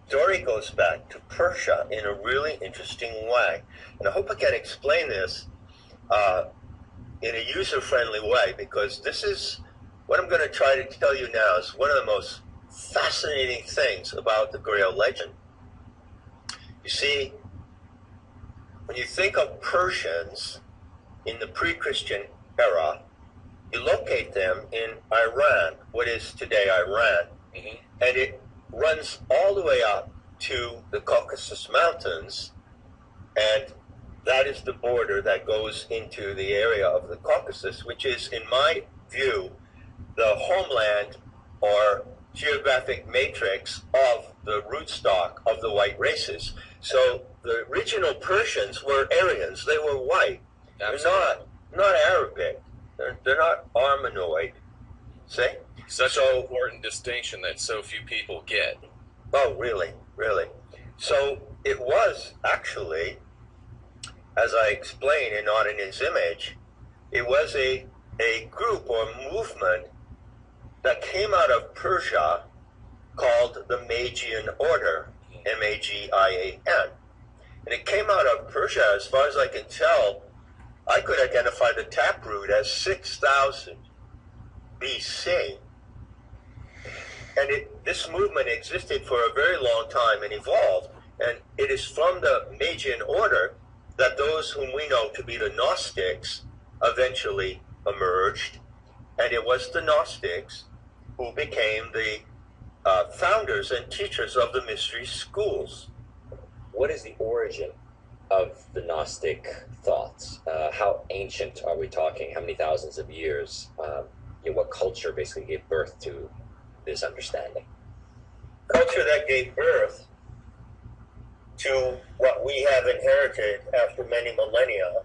story goes back to Persia in a really interesting way. And I hope I can explain this in a user-friendly way, because this is what I'm going to try to tell you now is one of the most fascinating things about the Grail legend. You see, when you think of Persians in the pre-Christian era, you locate them in Iran, what is today Iran, and it runs all the way up to the Caucasus Mountains, and that is the border that goes into the area of the Caucasus, which is, in my view, the homeland or geographic matrix of the rootstock of the white races. So the original Persians were Aryans. They were white. Absolutely. They're not Arabic. They're not Armenoid. See? Such an important distinction that so few people get. Oh, really? Really? So it was actually, as I explained in Not in His Image, it was a group or movement that came out of Persia called the Magian Order, M-A-G-I-A-N. And it came out of Persia, as far as I can tell. I could identify the taproot as 6000 BC. And this movement existed for a very long time and evolved. And it is from the Magian Order that those whom we know to be the Gnostics eventually emerged. And it was the Gnostics who became the founders and teachers of the mystery schools. What is the origin of the Gnostic thoughts? How ancient are we talking? How many thousands of years? What culture basically gave birth to this understanding? Culture that gave birth to what we have inherited after many millennia,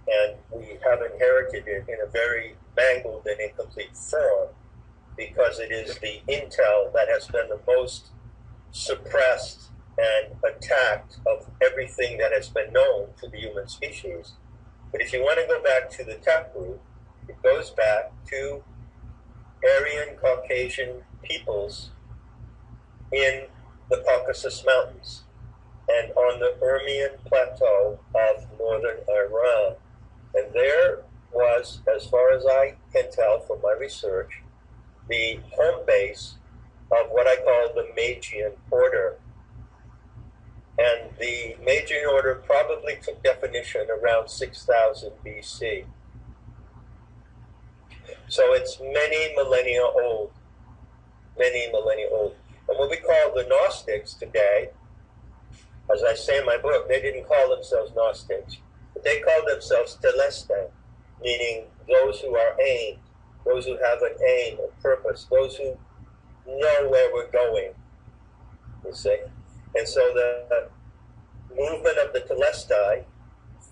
and we have inherited it in a very mangled and incomplete form, because it is the intel that has been the most suppressed and attacked of everything that has been known to the human species. But if you want to go back to the taproot, it goes back to Aryan Caucasian peoples in the Caucasus Mountains and on the Urmian Plateau of northern Iran. And there was, as far as I can tell from my research, the home base of what I call the Magian Order. And the Magian Order probably took definition around 6000 BC. So it's many millennia old. Many millennia old. And what we call the Gnostics today, as I say in my book, they didn't call themselves Gnostics, but they called themselves Telestai, meaning those who are aimed, those who have an aim, a purpose, those who know where we're going, you see. And so the movement of the Telestai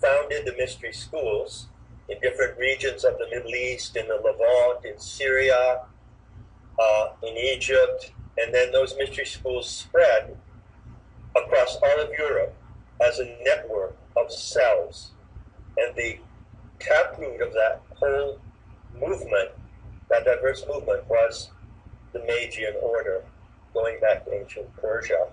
founded the mystery schools in different regions of the Middle East, in the Levant, in Syria, in Egypt, and then those mystery schools spread across all of Europe as a network of cells. And the taproot of that whole movement, that diverse movement, was the Magian Order, going back to ancient Persia.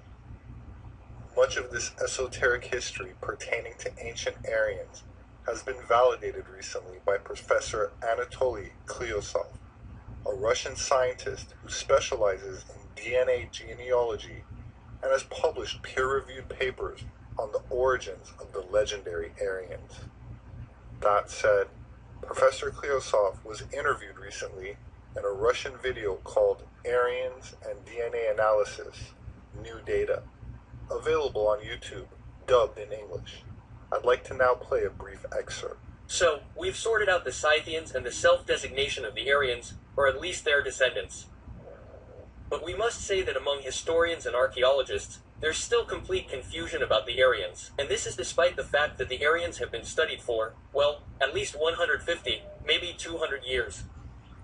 Much of this esoteric history pertaining to ancient Aryans has been validated recently by Professor Anatoly Kleosov, a Russian scientist who specializes in DNA genealogy and has published peer-reviewed papers on the origins of the legendary Aryans. That said, Professor Kleosov was interviewed recently in a Russian video called Aryans and DNA Analysis, New Data, available on YouTube, dubbed in English. I'd like to now play a brief excerpt. So, we've sorted out the Scythians and the self-designation of the Aryans, or at least their descendants. But we must say that among historians and archaeologists, there's still complete confusion about the Aryans, and this is despite the fact that the Aryans have been studied for, well, at least 150, maybe 200 years.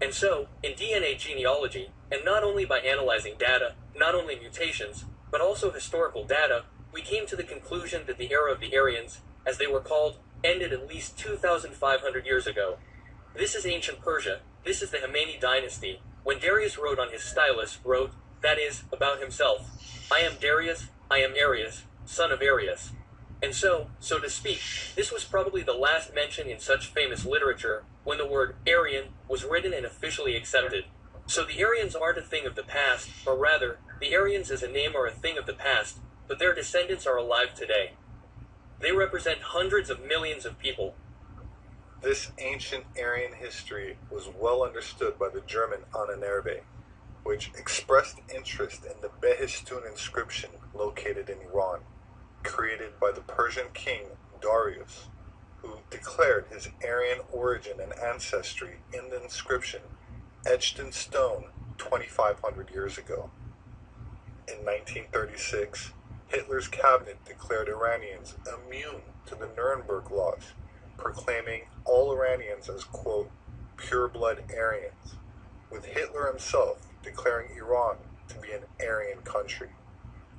And so, in DNA genealogy, and not only by analyzing data, not only mutations, but also historical data, we came to the conclusion that the era of the Aryans, as they were called, ended at least 2,500 years ago. This is ancient Persia. This is the Hamaini dynasty. When Darius wrote on his stylus, wrote, that is, about himself, I am Darius, I am Arius, son of Arius. And so to speak, this was probably the last mention in such famous literature when the word Aryan was written and officially accepted. So the Aryans aren't a thing of the past, or rather, the Aryans as a name are a thing of the past, but their descendants are alive today. They represent hundreds of millions of people. This ancient Aryan history was well understood by the German Ahnenerbe, which expressed interest in the Behistun inscription located in Iran, created by the Persian king Darius, who declared his Aryan origin and ancestry in the inscription etched in stone 2,500 years ago. In 1936, Hitler's cabinet declared Iranians immune to the Nuremberg laws, proclaiming all Iranians as, quote, pure-blood Aryans, with Hitler himself declaring Iran to be an Aryan country.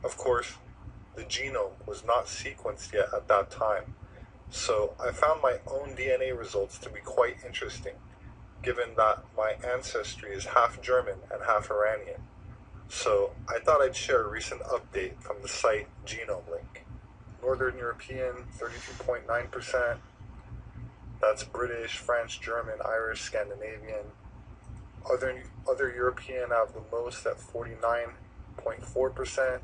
Of course, the genome was not sequenced yet at that time, so I found my own DNA results to be quite interesting, given that my ancestry is half German and half Iranian. So I thought I'd share a recent update from the site Genome Link. Northern European, 32.9%. That's British, French, German, Irish, Scandinavian. Other European have the most at 49.4%.